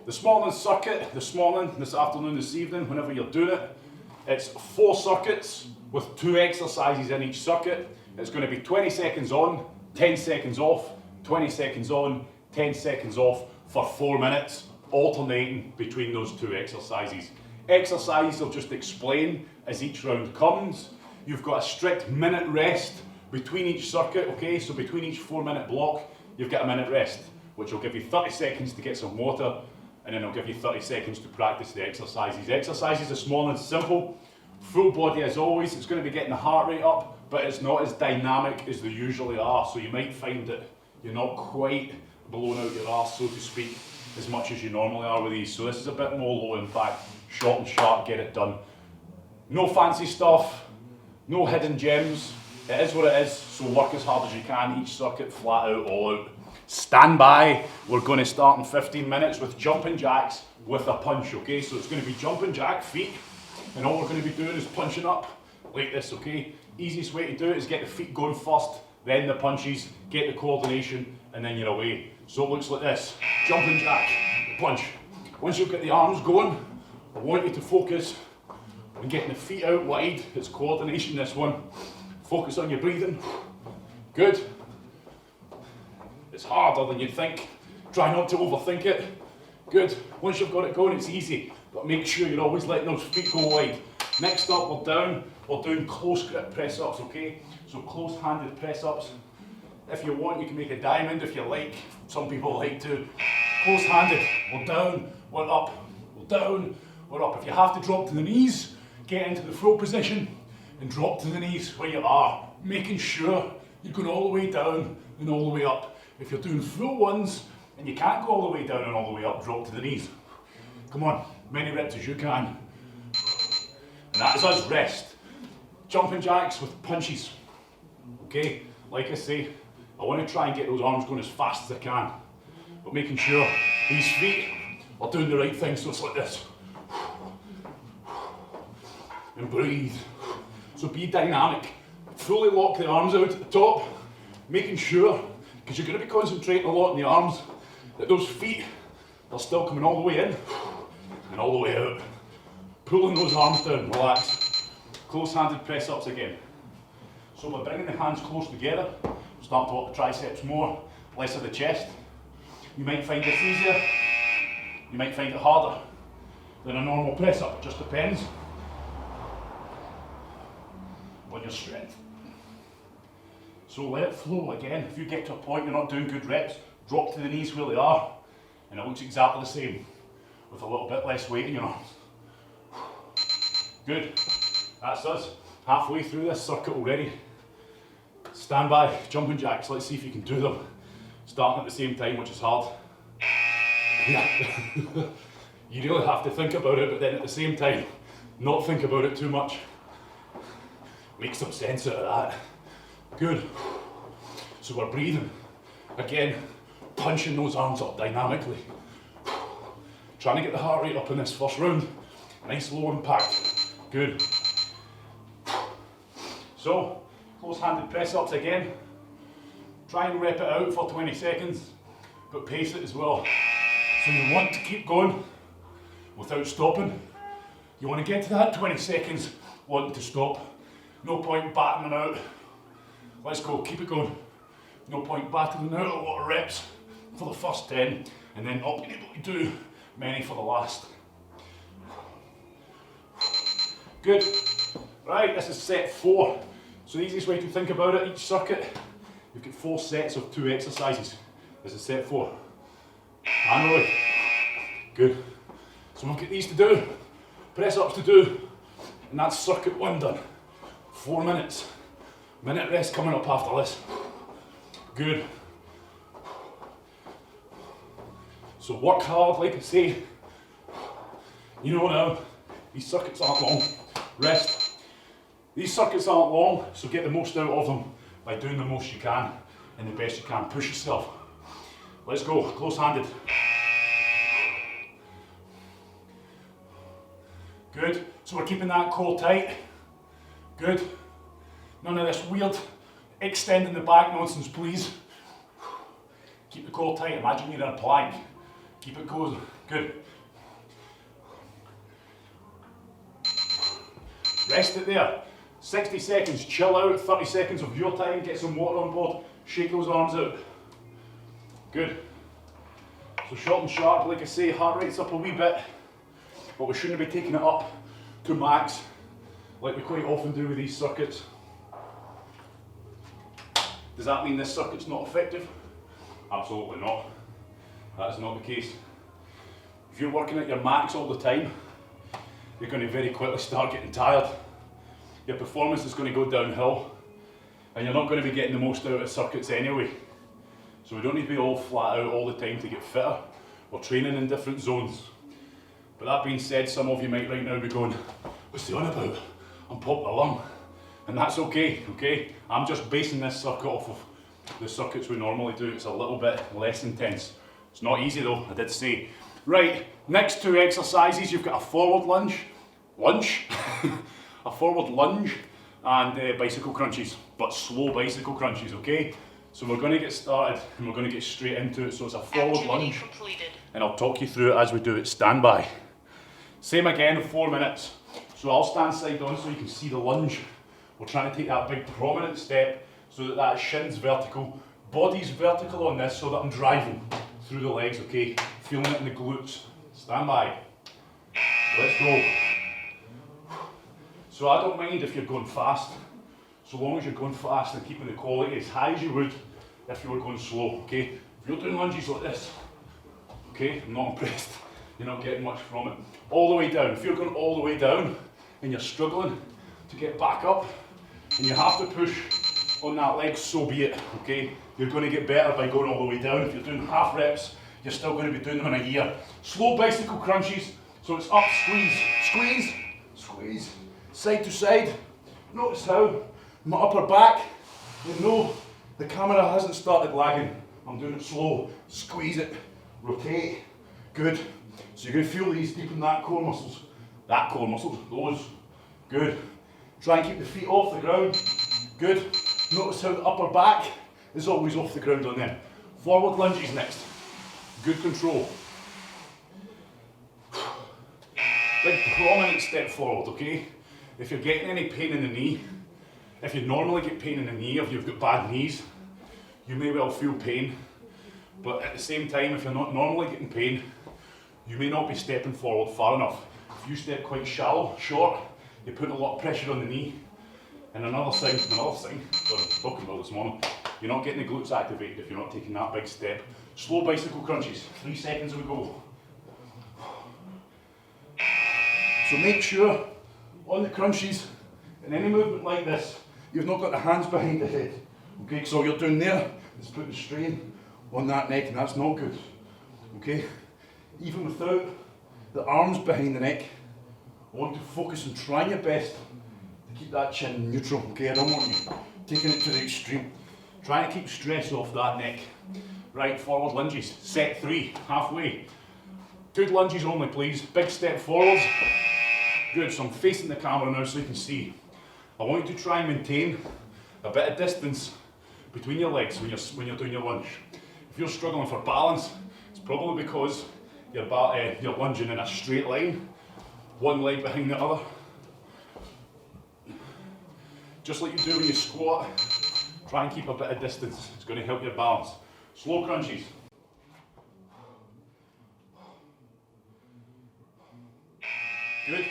This morning's circuit, this morning, this afternoon, this evening, whenever you're doing it, it's 4 circuits with 2 exercises in each circuit. It's going to be 20 seconds on, 10 seconds off, 20 seconds on, 10 seconds off for 4 minutes, alternating between those 2 exercises. Exercise I'll just explain as each round comes. You've got a strict minute rest between each circuit, okay? So between each 4-minute block, you've got a minute rest, which will give you 30 seconds to get some water, and then I'll give you 30 seconds to practice the exercises. Exercises this morning, simple, full body as always. It's going to be getting the heart rate up, but it's not as dynamic as they usually are, so you might find that you're not quite blowing out your arse, so to speak, as much as you normally are with these. So this is a bit more low impact, short and sharp, get it done. No fancy stuff, no hidden gems. It is what it is, so work as hard as you can, each circuit flat out, all out. Stand by, we're going to start in 15 minutes with jumping jacks with a punch, okay? So it's going to be jumping jack, feet, and all we're going to be doing is punching up like this, okay? Easiest way to do it is get the feet going first, then the punches, get the coordination, and then you're away. So it looks like this, jumping jack, punch. Once you've got the arms going, I want you to focus on getting the feet out wide. It's coordination, this one. Focus on your breathing. Good. It's harder than you'd think. Try not to overthink it. Good. Once you've got it going, it's easy. But make sure you're always letting those feet go wide. Next up, we're down. We're doing close grip press-ups, okay? So close-handed press-ups. If you want, you can make a diamond if you like. Some people like to. Close-handed. We're down, we're up. We're down, we're up. If you have to drop to the knees, get into the full position and drop to the knees where you are, making sure you're going all the way down and all the way up. If you're doing full ones and you can't go all the way down and all the way up, drop to the knees. Come on, many reps as you can. And that is us rest. Jumping jacks with punches. Okay, like I say, I want to try and get those arms going as fast as I can, but making sure these feet are doing the right thing, so it's like this. And breathe. So be dynamic. Fully lock the arms out at the top, making sure, because you're going to be concentrating a lot on the arms, that those feet are still coming all the way in and all the way out. Pulling those arms down, relax. Close-handed press-ups again. So we're bringing the hands close together, start to work the triceps more, less of the chest. You might find this easier, you might find it harder than a normal press-up, it just depends on your strength. So let it flow again. If you get to a point you're not doing good reps, drop to the knees where they are, and it looks exactly the same with a little bit less weight in your arms. Good. That's us. Halfway through this circuit already. Stand by, jumping jacks. Let's see if you can do them. Starting at the same time, which is hard. Yeah. You really have to think about it, but then at the same time, not think about it too much. Make some sense out of that. Good. So we're breathing. Again, punching those arms up dynamically. Trying to get the heart rate up in this first round. Nice low impact. Good. So, close-handed press-ups again. Try and rep it out for 20 seconds, but pace it as well. So you want to keep going without stopping. You want to get to that 20 seconds wanting to stop. No point battering out. Let's go, keep it going. No point battering out a lot of reps for the first 10 and then not being able to do many for the last. Good. Right, this is set 4. So the easiest way to think about it, each circuit, you've got 4 sets of 2 exercises. This is set 4. Manually. Good. So we've got these to do, press-ups to do, and that's circuit 1 done. 4 minutes. Minute rest coming up after this. Good. So work hard, like I say. You know now, these circuits aren't long. Rest. These circuits aren't long, so get the most out of them by doing the most you can and the best you can. Push yourself. Let's go, close-handed. Good. So we're keeping that core tight. Good. None of this weird extending the back nonsense, please. Keep the core tight. Imagine you're in a plank. Keep it going. Good. Rest it there. 60 seconds, chill out, 30 seconds of your time, get some water on board, shake those arms out. Good. So short and sharp, like I say, heart rate's up a wee bit, but we shouldn't be taking it up to max, like we quite often do with these circuits. Does that mean this circuit's not effective? Absolutely not. That is not the case. If you're working at your max all the time, you're going to very quickly start getting tired. Your performance is going to go downhill, and you're not going to be getting the most out of circuits anyway. So we don't need to be all flat out all the time to get fitter. We're training in different zones. But that being said, some of you might right now be going, what's he on about? I'm popping a lung. And that's okay, okay? I'm just basing this circuit off of the circuits we normally do. It's a little bit less intense. It's not easy though, I did say. Right, next two exercises, you've got a forward lunge, a forward lunge and bicycle crunches, but slow bicycle crunches, okay? So we're going to get started and we're going to get straight into it. So it's a forward lunge and I'll talk you through it as we do it. Stand by. Same again, 4 minutes. So I'll stand side on so you can see the lunge. We're trying to take that big prominent step so that that shin's vertical, body's vertical on this so that I'm driving through the legs, okay? Feeling it in the glutes. Stand by. Let's go. So I don't mind if you're going fast, so long as you're going fast and keeping the quality as high as you would if you were going slow, okay? If you're doing lunges like this, okay, I'm not impressed. You're not getting much from it. All the way down. If you're going all the way down and you're struggling to get back up and you have to push on that leg, so be it, okay? You're going to get better by going all the way down. If you're doing half reps, you're still going to be doing them in a year. Slow bicycle crunches, so it's up, squeeze, squeeze, squeeze, side to side. Notice how my upper back, you know, the camera hasn't started lagging. I'm doing it slow. Squeeze it, rotate, good. So you're going to feel these deep in that core muscles. That core muscles, those, good. Try and keep the feet off the ground, good. Notice how the upper back is always off the ground on them. Forward lunges next, good control. Big prominent step forward, okay? If you're getting any pain in the knee, if you normally get pain in the knee, if you've got bad knees, you may well feel pain. But at the same time, if you're not normally getting pain, you may not be stepping forward far enough. If you step quite shallow, short, you're putting a lot of pressure on the knee. And another thing that I'm talking about this morning, you're not getting the glutes activated if you're not taking that big step. Slow bicycle crunches, 3 seconds we go. So make sure on the crunches, in any movement like this, you've not got the hands behind the head. Okay, so all you're doing there is putting strain on that neck, and that's not good. Okay, even without the arms behind the neck, I want to focus on trying your best to keep that chin neutral. Okay, I don't want you taking it to the extreme. Trying to keep stress off that neck. Right, forward lunges. Set 3, halfway. Good lunges only, please. Big step forwards. Good, so I'm facing the camera now so you can see. I want you to try and maintain a bit of distance between your legs when you're doing your lunge. If you're struggling for balance, it's probably because you're lunging in a straight line, one leg behind the other. Just like you do when you squat, try and keep a bit of distance. It's going to help your balance. Slow crunches. Good.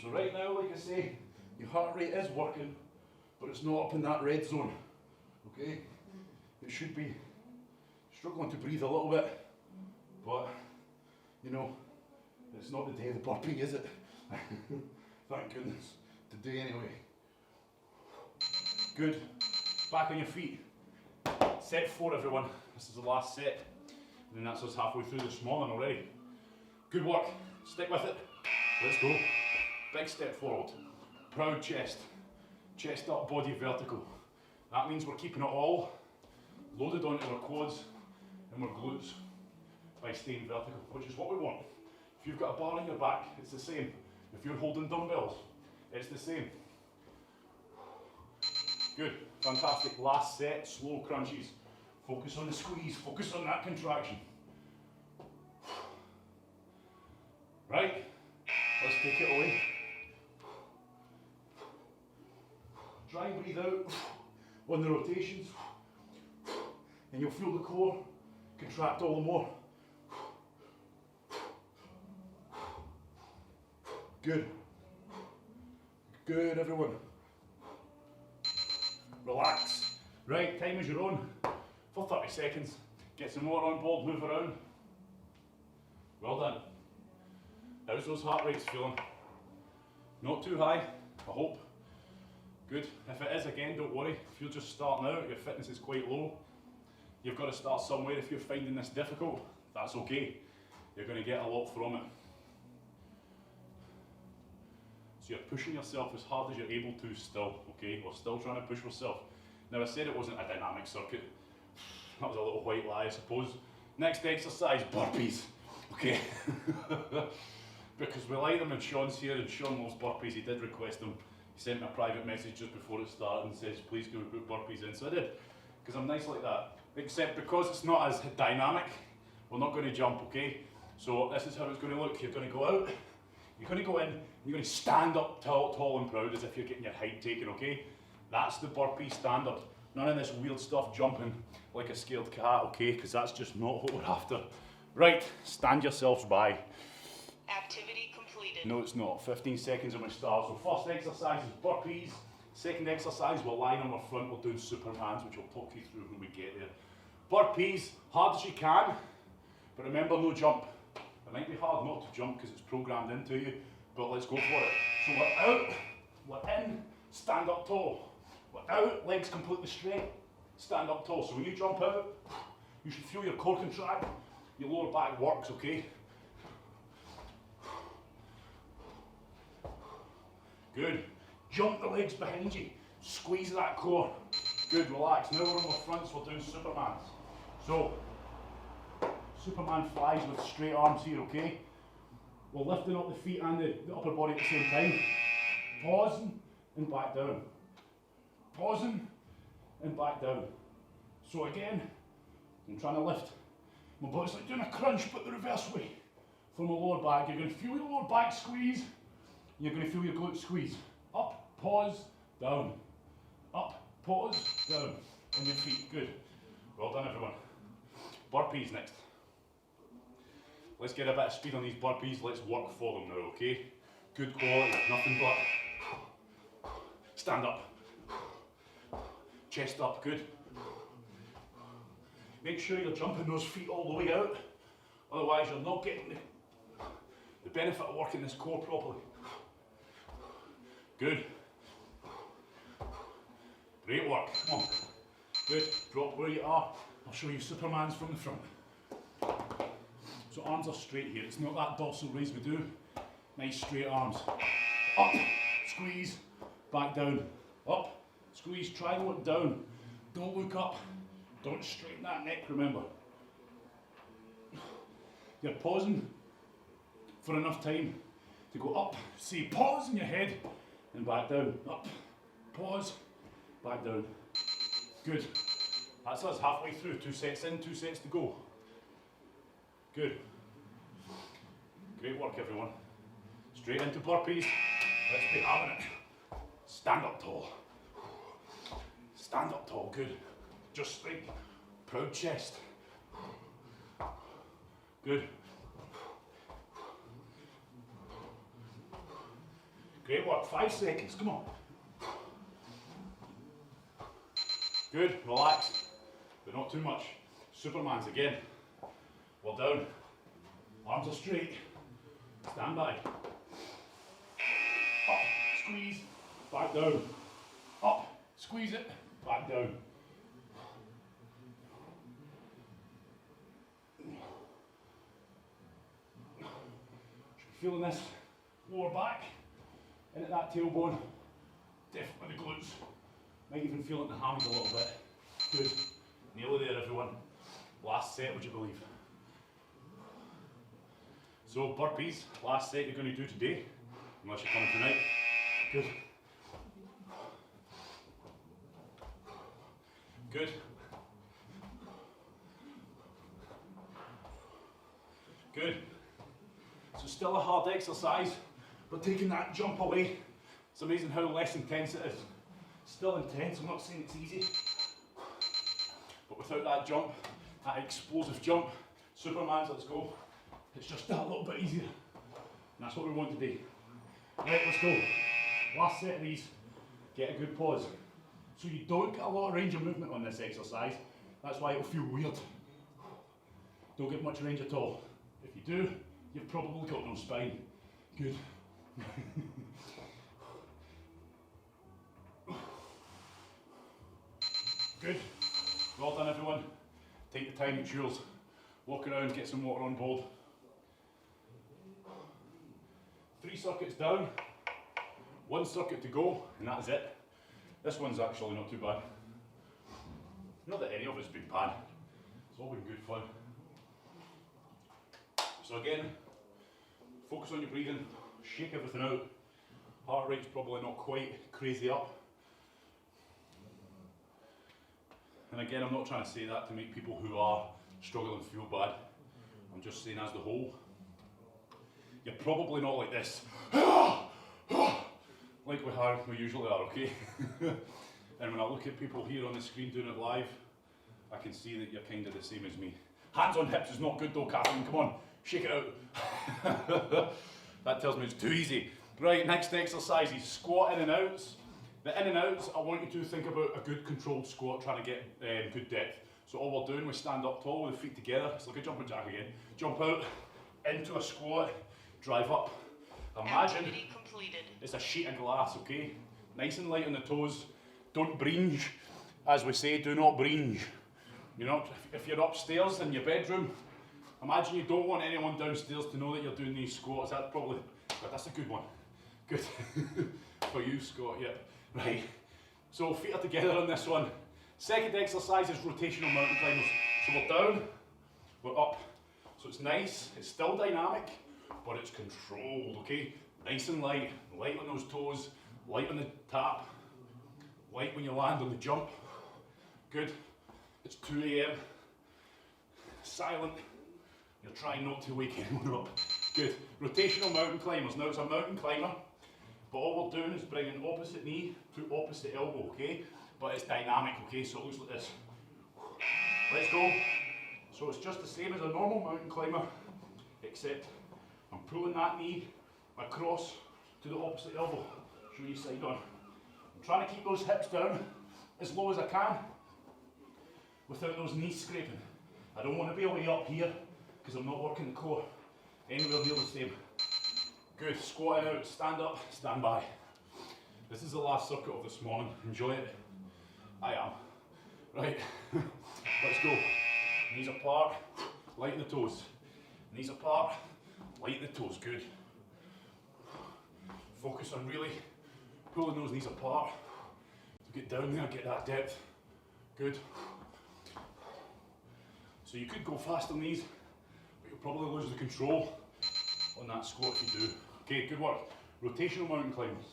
So right now, like I say, your heart rate is working, but it's not up in that red zone. Okay? It should be struggling to breathe a little bit, but you know, it's not the day of the burpee, is it? Thank goodness. Today anyway. Good. Back on your feet. Set 4, everyone. This is the last set. And then that's us halfway through this morning already. Good work. Stick with it. Let's go. Big step forward. Proud chest. Chest up, body vertical. That means we're keeping it all loaded onto our quads and our glutes by staying vertical, which is what we want. If you've got a bar on your back, it's the same. If you're holding dumbbells, it's the same. Good, fantastic. Last set, slow crunches. Focus on the squeeze, focus on that contraction. and breathe out on the rotations. And you'll feel the core contract all the more. Good. Good, everyone. Relax. Right, time is your own for 30 seconds. Get some more on board, move around. Well done. How's those heart rates feeling? Not too high, I hope. Good. If it is, again, don't worry. If you're just starting out, your fitness is quite low. You've got to start somewhere. If you're finding this difficult, that's okay. You're going to get a lot from it. So you're pushing yourself as hard as you're able to still, okay? We're still trying to push yourself. Now I said it wasn't a dynamic circuit. That was a little white lie, I suppose. Next exercise, burpees, okay? Because we like them and Sean's here and Sean loves burpees. He did request them. He sent me a private message just before it started and says, please can we put burpees in? So I did, because I'm nice like that. Except because it's not as dynamic, we're not going to jump, okay? So this is how it's going to look. You're going to go out, you're going to go in, and you're going to stand up tall and proud as if you're getting your height taken, okay? That's the burpee standard. None of this weird stuff jumping like a scared cat, okay? Because that's just not what we're after. Right, stand yourselves by. Activity completed. No, it's not. 15 seconds and we start. So first exercise is burpees. Second exercise, we're lying on our front, we're doing Supermans, which I'll talk you through when we get there. Burpees, hard as you can, but remember, no jump. It might be hard not to jump because it's programmed into you, but let's go for it. So we're out, we're in, stand up tall. We're out, legs completely straight, stand up tall. So when you jump out, you should feel your core contract, your lower back works, okay? Good. Jump the legs behind you, squeeze that core. Good, relax. Now we're on our fronts, we're doing Supermans. So, Superman flies with straight arms here, okay? We're lifting up the feet and the upper body at the same time. Pausing and back down. Pausing and back down. So again, I'm trying to lift. My body's like doing a crunch, but the reverse way. From the lower back, you're going to feel your lower back squeeze. You're going to feel your glutes squeeze. Up, pause, down. Up, pause, down. On your feet, good. Well done everyone. Burpees next. Let's get a bit of speed on these burpees. Let's work for them now, okay? Good quality, nothing but. Stand up. Chest up, good. Make sure you're jumping those feet all the way out. Otherwise you're not getting the benefit of working this core properly. Good. Great work, come on. Good, drop where you are. I'll show you Supermans from the front. So arms are straight here. It's not that dorsal raise we do. Nice straight arms. Up, squeeze, back down. Up, squeeze, try and look down. Don't look up. Don't straighten that neck, remember. You're pausing for enough time to go up. See, pause in your head and back down. Up, pause, back down. Good. That's us halfway through. 2 sets in, 2 sets to go. Good. Great work, everyone. Straight into burpees. Let's be having it. Stand up tall. Stand up tall, good. Just straight. Proud chest. Good. Great work, 5 seconds, come on. Good, relax, but not too much. Supermans again. Well down. Arms are straight. Stand by. Up, squeeze, back down. Up, squeeze it, back down. Feeling this lower back, in at that tailbone, definitely the glutes. Might even feel it in the hams a little bit. Good, nearly there everyone. Last set, would you believe? So burpees, last set you're going to do today, unless you're coming tonight. Good. Good. Good. So still a hard exercise, but taking that jump away. It's amazing how less intense it is. Still intense, I'm not saying it's easy. But without that jump, that explosive jump, Superman's, let's go. It's just that little bit easier. And that's what we want today. Right, let's go. Last set of these, get a good pause. So you don't get a lot of range of movement on this exercise. That's why it'll feel weird. Don't get much range at all. If you do, you've probably got no spine. Good. Good. Well done everyone. Take the time, it's yours. Walk around, get some water on board. 3 circuits down, 1 circuit to go, and that is it. This one's actually not too bad. Not that any of it's been bad. It's all been good fun. So again, focus on your breathing, shake everything out. Heart rate's probably not quite crazy up. And again, I'm not trying to say that to make people who are struggling feel bad. I'm just saying as the whole. You're probably not like this. Like we usually are, okay? And when I look at people here on the screen doing it live, I can see that you're kind of the same as me. Hands on hips is not good though, Catherine, come on, shake it out. That tells me it's too easy. Right, next exercise is squat in and outs. The in and outs, I want you to think about a good controlled squat, trying to get good depth. So all we're doing, we stand up tall with the feet together. It's like a jumping jack again. Jump out, into a squat, drive up. Imagine Activity completed. it's a sheet of glass, okay? Nice and light on the toes. Don't bringe. As we say, do not bringe. You know, if you're upstairs in your bedroom, imagine you don't want anyone downstairs to know that you're doing these squats. That's probably, but that's a good one. Good. For you, Scott, yeah. Right. So feet are together on this one. Second exercise is rotational mountain climbers. So we're down, we're up. So it's nice, it's still dynamic, but it's controlled, okay? Nice and light on those toes, light on the tap, light when you land on the jump. Good. It's 2 AM. Silent. You're trying not to wake anyone up. Good. Rotational mountain climbers. Now it's a mountain climber, but all we're doing is bringing opposite knee to opposite elbow, okay? But it's dynamic, okay? So it looks like this. Let's go. So it's just the same as a normal mountain climber, except I'm pulling that knee across to the opposite elbow. Show you side on. I'm trying to keep those hips down as low as I can without those knees scraping. I don't want to be away up here because I'm not working the core. Anywhere near the same. Good, squatting out, stand up, stand by. This is the last circuit of this morning. Enjoy it. I am. Right, let's go. Knees apart, lighten the toes. Knees apart, lighten the toes, good. Focus on really pulling those knees apart to get down there, get that depth. Good. So you could go fast on these, but you'll probably lose the control on that squat if you do. Okay, good work. Rotational mountain climbers.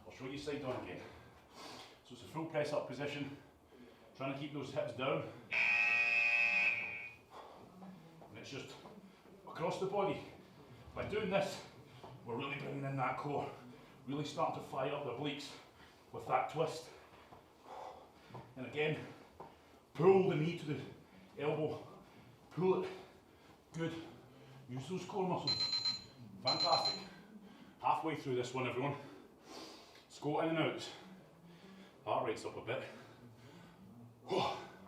I'll show you side on again. So it's a full press up position, trying to keep those hips down. And it's just across the body. By doing this, we're really bringing in that core, really starting to fire up the obliques with that twist. And again, pull the knee to the elbow, pull it, good. Use those core muscles, fantastic. Halfway through this one, everyone. Squat in and out. Heart rate's up a bit.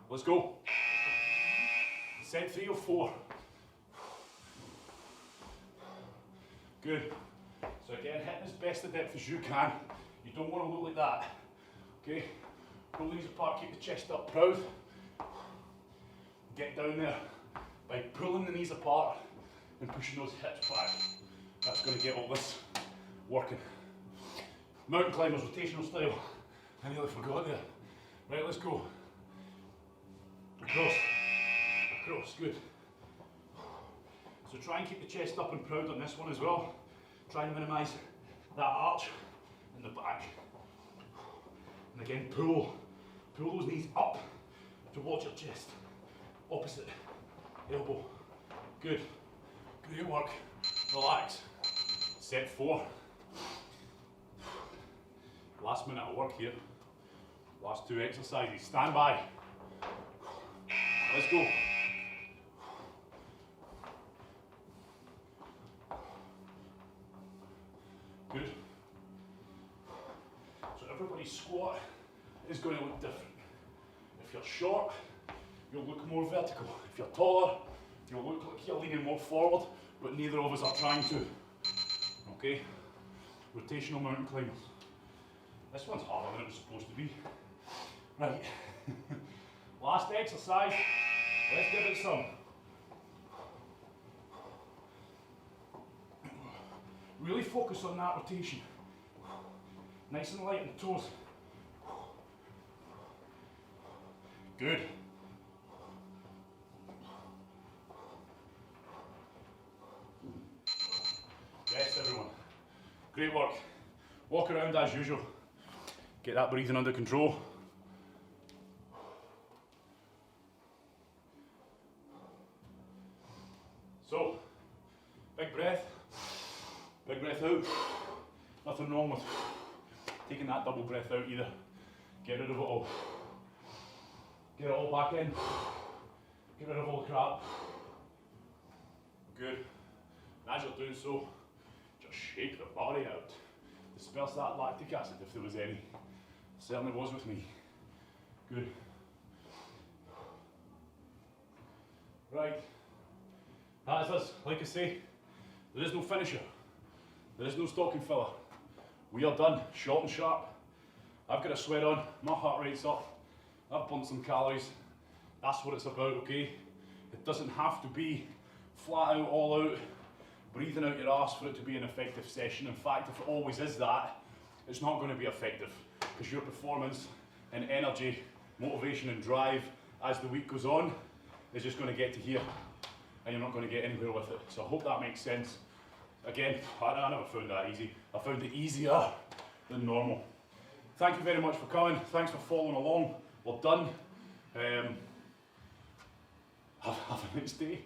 Let's go. Set 3 of 4. Good. So again, hitting as best the depth as you can. You don't want to look like that. Okay? Pull the knees apart, keep the chest up, proud. Get down there by pulling the knees apart and pushing those hips back. That's going to get all this working. Mountain climbers, rotational style. I nearly forgot there. Right, let's go. Across. Across, good. So try and keep the chest up and proud on this one as well. Try and minimise that arch in the back. And again, pull those knees up towards your chest. Opposite elbow. Good. Great work. Relax. Set 4. Last minute of work here. Last 2 exercises. Stand by. Let's go. Good. So everybody's squat is going to look different. If you're short, you'll look more vertical. If you're taller, you'll look like you're leaning more forward, but neither of us are trying to. Okay? Rotational mountain climbers. This one's harder than it was supposed to be. Right. Last exercise. Let's give it some. Really focus on that rotation. Nice and light on the toes. Good. Yes, everyone. Great work. Walk around as usual. Get that breathing under control. So, big breath out. Nothing wrong with taking that double breath out either. Get rid of it all. Get it all back in. Get rid of all the crap. Good. And as you're doing so, just shake the body out. Disperse that lactic acid if there was any. Certainly was with me. Good. Right. That is us. Like I say, there is no finisher. There is no stocking filler. We are done. Short and sharp. I've got a sweat on. My heart rate's up. I've burnt some calories. That's what it's about, okay? It doesn't have to be flat out, all out, breathing out your arse for it to be an effective session. In fact, if it always is that, it's not going to be effective because your performance and energy, motivation and drive as the week goes on is just going to get to here and you're not going to get anywhere with it. So I hope that makes sense. Again, I never found that easy. I found it easier than normal. Thank you very much for coming. Thanks for following along. We're done. Have a nice day.